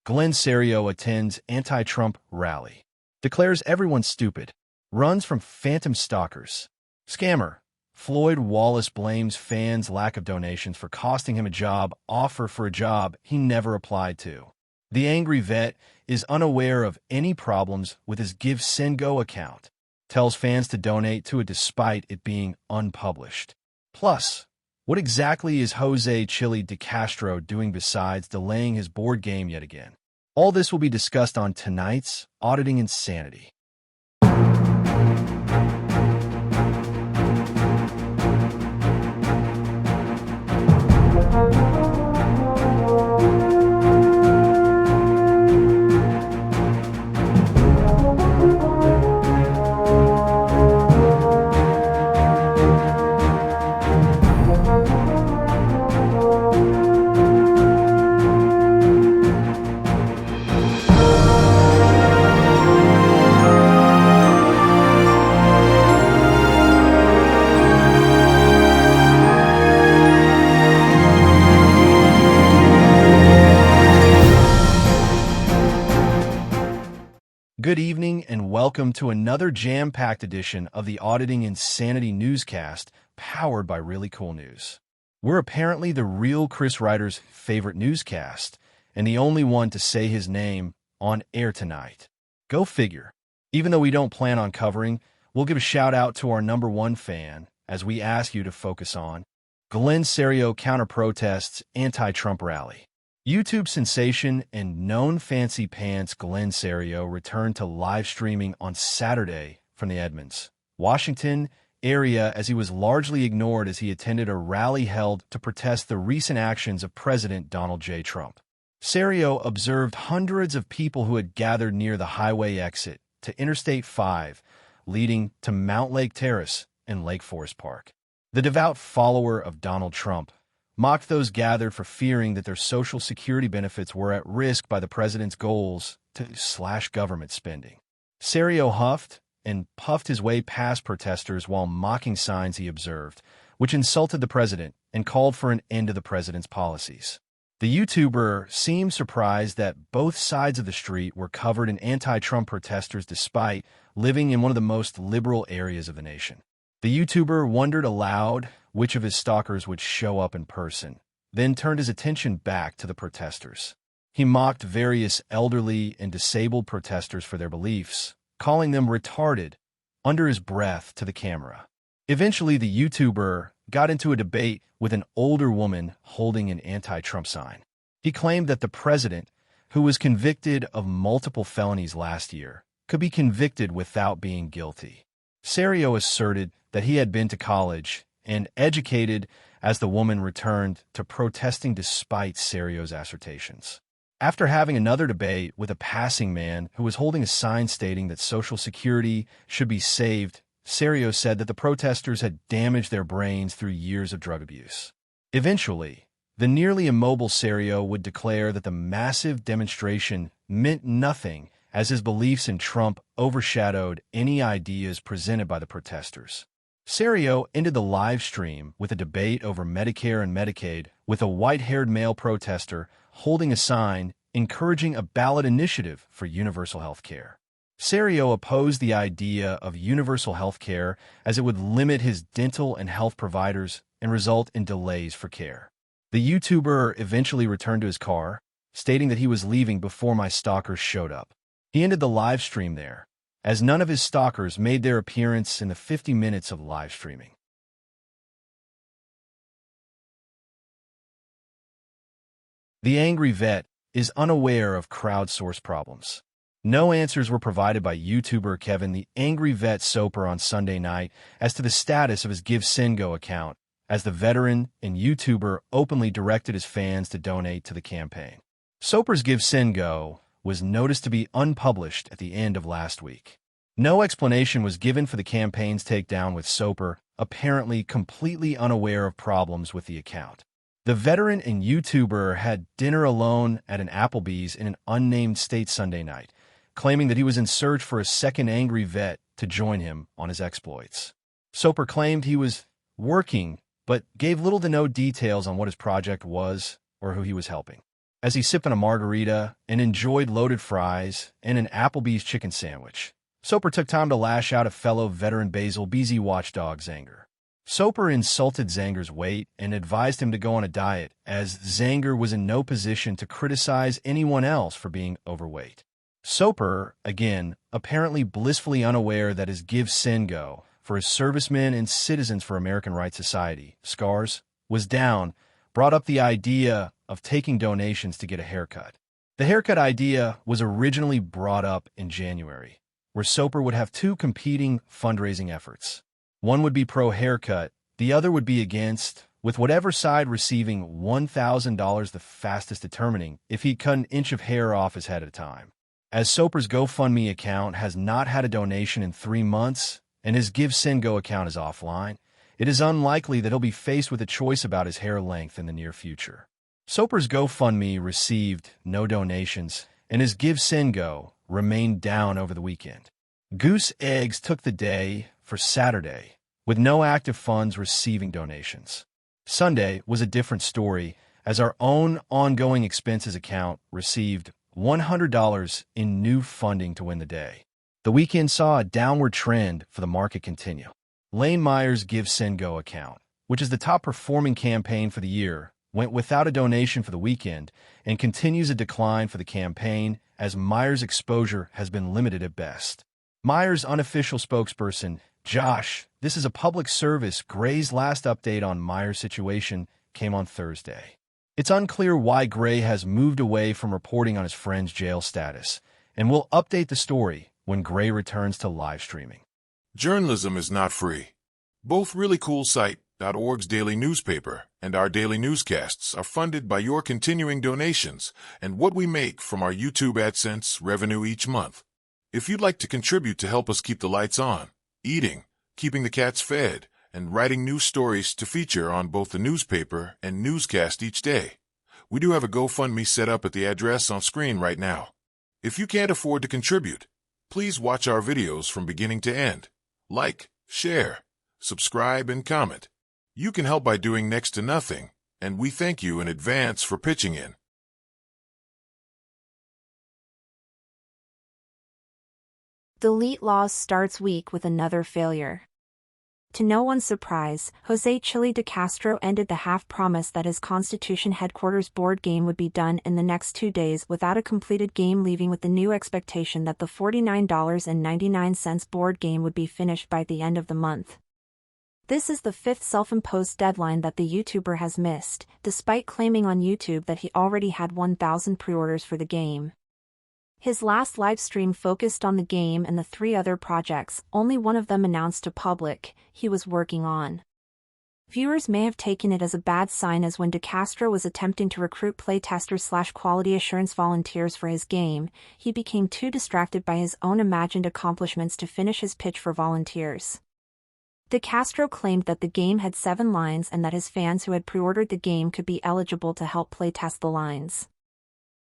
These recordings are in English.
Glenn Serio attends anti-Trump rally. Declares everyone stupid. Runs from phantom stalkers. Scammer. Floyd Wallace blames fans' lack of donations for costing him a job offer for a job he never applied to. The angry vet is unaware of any problems with his Give Send Go account. Tells fans to donate to it despite it being unpublished. Plus, what exactly is Jose Chili de Castro doing besides delaying his board game yet again? All this will be discussed on tonight's Auditing Insanity. Good evening and welcome to another jam-packed edition of the Auditing Insanity Newscast powered by ReallyCoolNews. We're apparently the real Chris Ryder's favorite newscast and the only one to say his name on air tonight. Go figure. Even though we don't plan on covering, we'll give a shout out to our number one fan as we ask you to focus on Glenn Serio counter-protests anti-Trump rally. YouTube sensation and known fancy pants Glenn Serio returned to live streaming on Saturday from the Edmonds, Washington area as he was largely ignored as he attended a rally held to protest the recent actions of President Donald J. Trump. Serio observed hundreds of people who had gathered near the highway exit to Interstate 5, leading to Mount Lake Terrace and Lake Forest Park. The devout follower of Donald Trump mocked those gathered for fearing that their Social Security benefits were at risk by the president's goals to slash government spending. Serio huffed and puffed his way past protesters while mocking signs he observed, which insulted the president and called for an end to the president's policies. The YouTuber seemed surprised that both sides of the street were covered in anti-Trump protesters despite living in one of the most liberal areas of the nation. The YouTuber wondered aloud which of his stalkers would show up in person, then turned his attention back to the protesters. He mocked various elderly and disabled protesters for their beliefs, calling them retarded under his breath to the camera. Eventually, the YouTuber got into a debate with an older woman holding an anti-Trump sign. He claimed that the president, who was convicted of multiple felonies last year, could be convicted without being guilty. Serio asserted that he had been to college and educated as the woman returned to protesting despite Serio's assertions. After having another debate with a passing man who was holding a sign stating that Social Security should be saved, Serio said that the protesters had damaged their brains through years of drug abuse. Eventually, the nearly immobile Serio would declare that the massive demonstration meant nothing as his beliefs in Trump overshadowed any ideas presented by the protesters. Serio ended the live stream with a debate over Medicare and Medicaid with a white-haired male protester holding a sign encouraging a ballot initiative for universal health care. Serio opposed the idea of universal health care as it would limit his dental and health providers and result in delays for care. The YouTuber eventually returned to his car, stating that he was leaving before my stalkers showed up. He ended the live stream there, as none of his stalkers made their appearance in the 50 minutes of live streaming. The angry vet is unaware of crowdsourced problems. No answers were provided by YouTuber Kevin the Angry Vet Soper on Sunday night as to the status of his Give Send Go account, as the veteran and YouTuber openly directed his fans to donate to the campaign. Soper's Give Send Go was noticed to be unpublished at the end of last week. No explanation was given for the campaign's takedown, with Soper apparently completely unaware of problems with the account. The veteran and YouTuber had dinner alone at an Applebee's in an unnamed state Sunday night, claiming that he was in search for a second angry vet to join him on his exploits. Soper claimed he was working, but gave little to no details on what his project was or who he was helping. as he's sipping a margarita and enjoyed loaded fries and an Applebee's chicken sandwich. Soper took time to lash out at fellow veteran Basil BZ watchdog Zanger. Soper insulted Zanger's weight and advised him to go on a diet, as Zanger was in no position to criticize anyone else for being overweight. Soper, again, apparently blissfully unaware that his Give Send Go for his servicemen and Citizens for American Rights Society, SCARS, was down, brought up the idea of taking donations to get a haircut. The haircut idea was originally brought up in January, where Soper would have two competing fundraising efforts. One would be pro-haircut, the other would be against, with whatever side receiving $1,000 the fastest, determining if he'd cut an inch of hair off his head at a time. As Soper's GoFundMe account has not had a donation in 3 months, and his Give Send Go account is offline, it is unlikely that he'll be faced with a choice about his hair length in the near future. Soper's GoFundMe received no donations, and his Give Send Go remained down over the weekend. Goose Eggs took the day for Saturday, with no active funds receiving donations. Sunday was a different story, as our own ongoing expenses account received $100 in new funding to win the day. The weekend saw a downward trend for the market continue. Lane Meyer's Give Send Go account, which is the top-performing campaign for the year, went without a donation for the weekend and continues a decline for the campaign as Meyer's exposure has been limited at best. Meyer's unofficial spokesperson, Josh, this is a public service, Gray's last update on Meyer's situation came on Thursday. It's unclear why Gray has moved away from reporting on his friend's jail status, and we'll update the story when Gray returns to live streaming. Journalism is not free. Both ReallyCoolSite.org's daily newspaper and our daily newscasts are funded by your continuing donations and what we make from our YouTube AdSense revenue each month. If you'd like to contribute to help us keep the lights on, eating, keeping the cats fed, and writing news stories to feature on both the newspaper and newscast each day, we do have a GoFundMe set up at the address on screen right now. If you can't afford to contribute, please watch our videos from beginning to end. Like, share, subscribe, and comment. You can help by doing next to nothing, and we thank you in advance for pitching in. Delete Laws starts week with another failure. To no one's surprise, Jose Chili de Castro ended the half-promise that his Constitution headquarters board game would be done in the next 2 days without a completed game, leaving with the new expectation that the $49.99 board game would be finished by the end of the month. This is the fifth self-imposed deadline that the YouTuber has missed, despite claiming on YouTube that he already had 1,000 pre-orders for the game. His last live stream focused on the game and the 3 other projects, only one of them announced to public, he was working on. Viewers may have taken it as a bad sign, as when De Castro was attempting to recruit playtesters/quality assurance volunteers for his game, he became too distracted by his own imagined accomplishments to finish his pitch for volunteers. De Castro claimed that the game had 7 lines and that his fans who had pre-ordered the game could be eligible to help playtest the lines.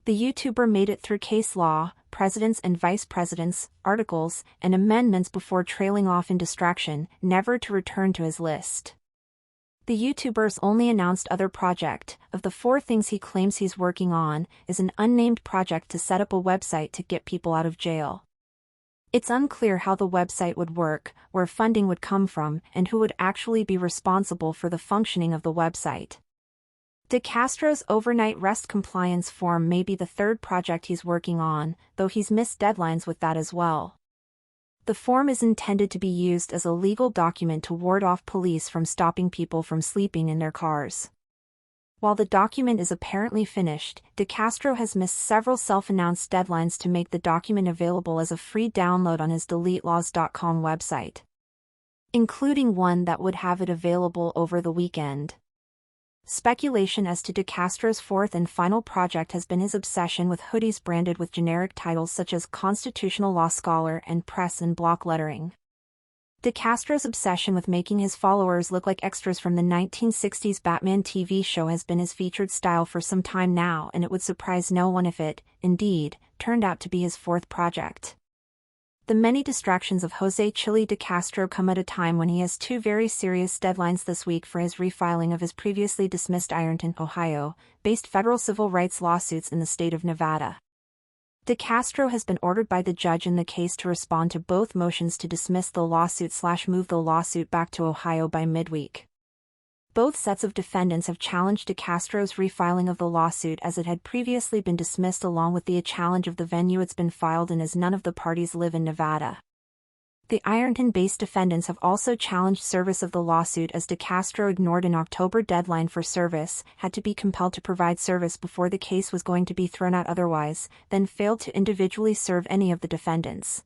The YouTuber made it through case law, presidents and vice presidents, articles, and amendments before trailing off in distraction, never to return to his list. The YouTuber's only announced other project, of the 4 things he claims he's working on, is an unnamed project to set up a website to get people out of jail. It's unclear how the website would work, where funding would come from, and who would actually be responsible for the functioning of the website. De Castro's overnight rest compliance form may be the 3rd project he's working on, though he's missed deadlines with that as well. The form is intended to be used as a legal document to ward off police from stopping people from sleeping in their cars. While the document is apparently finished, De Castro has missed several self-announced deadlines to make the document available as a free download on his DeleteLaws.com website, including one that would have it available over the weekend. Speculation as to De Castro's 4th and final project has been his obsession with hoodies branded with generic titles such as Constitutional Law Scholar and Press in block lettering. De Castro's obsession with making his followers look like extras from the 1960s Batman TV show has been his featured style for some time now, and it would surprise no one if it, indeed, turned out to be his 4th project. The many distractions of Jose Chili de Castro come at a time when he has two very serious deadlines this week for his refiling of his previously dismissed Ironton, Ohio-based federal civil rights lawsuits in the state of Nevada. De Castro has been ordered by the judge in the case to respond to both motions to dismiss the lawsuit/move the lawsuit back to Ohio by midweek. Both sets of defendants have challenged De Castro's refiling of the lawsuit as it had previously been dismissed, along with the challenge of the venue it's been filed in, as none of the parties live in Nevada. The Ironton-based defendants have also challenged service of the lawsuit as De Castro ignored an October deadline for service, had to be compelled to provide service before the case was going to be thrown out otherwise, then failed to individually serve any of the defendants.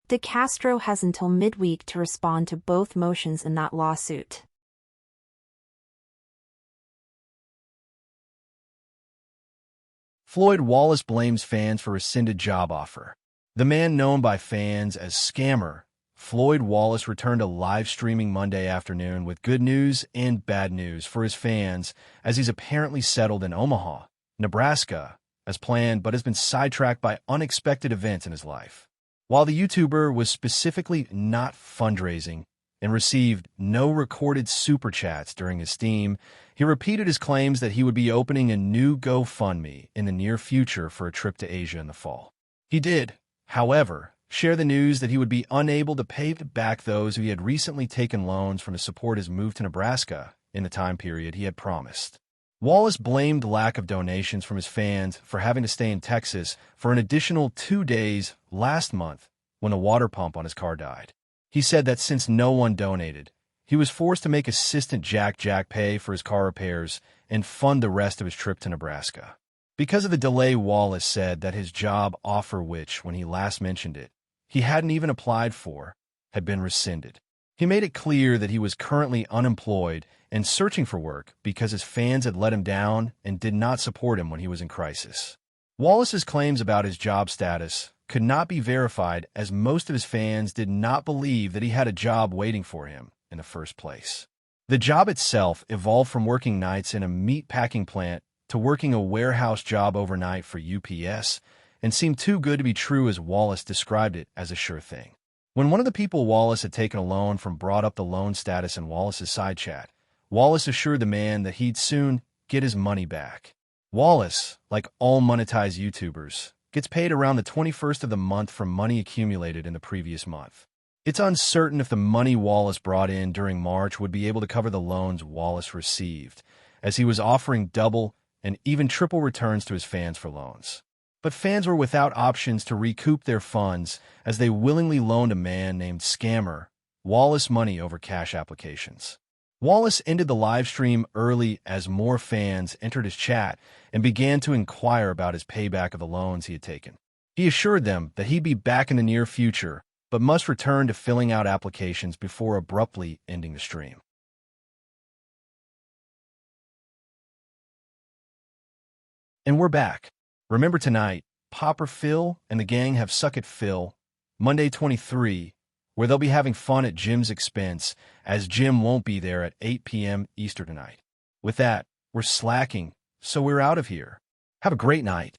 De Castro has until midweek to respond to both motions in that lawsuit. Floyd Wallace blames fans for rescinded job offer. The man known by fans as Scammer, Floyd Wallace, returned to live streaming Monday afternoon with good news and bad news for his fans, as he's apparently settled in Omaha, Nebraska, as planned, but has been sidetracked by unexpected events in his life. While the YouTuber was specifically not fundraising and received no recorded super chats during his stream, he repeated his claims that he would be opening a new GoFundMe in the near future for a trip to Asia in the fall. He did, however, share the news that he would be unable to pay back those who he had recently taken loans from to support his move to Nebraska in the time period he had promised. Wallace blamed lack of donations from his fans for having to stay in Texas for an additional 2 days last month when the water pump on his car died. He said that since no one donated, he was forced to make assistant Jack pay for his car repairs and fund the rest of his trip to Nebraska. Because of the delay, Wallace said that his job offer, which, when he last mentioned it, he hadn't even applied for, had been rescinded. He made it clear that he was currently unemployed and searching for work because his fans had let him down and did not support him when he was in crisis. Wallace's claims about his job status could not be verified, as most of his fans did not believe that he had a job waiting for him in the first place. The job itself evolved from working nights in a meat packing plant to working a warehouse job overnight for UPS, and seemed too good to be true, as Wallace described it as a sure thing. When one of the people Wallace had taken a loan from brought up the loan status in Wallace's side chat, Wallace assured the man that he'd soon get his money back. Wallace, like all monetized YouTubers, gets paid around the 21st of the month from money accumulated in the previous month. It's uncertain if the money Wallace brought in during March would be able to cover the loans Wallace received, as he was offering double and even triple returns to his fans for loans. But fans were without options to recoup their funds, as they willingly loaned a man named Scammer Wallace money over cash applications. Wallace ended the live stream early as more fans entered his chat and began to inquire about his payback of the loans he had taken. He assured them that he'd be back in the near future, but must return to filling out applications before abruptly ending the stream. And we're back. Remember tonight, Popper Phil and the gang have Suck It Phil, Monday 23, where they'll be having fun at Jim's expense, as Jim won't be there at 8 p.m. Eastern tonight. With that, we're slacking, so we're out of here. Have a great night.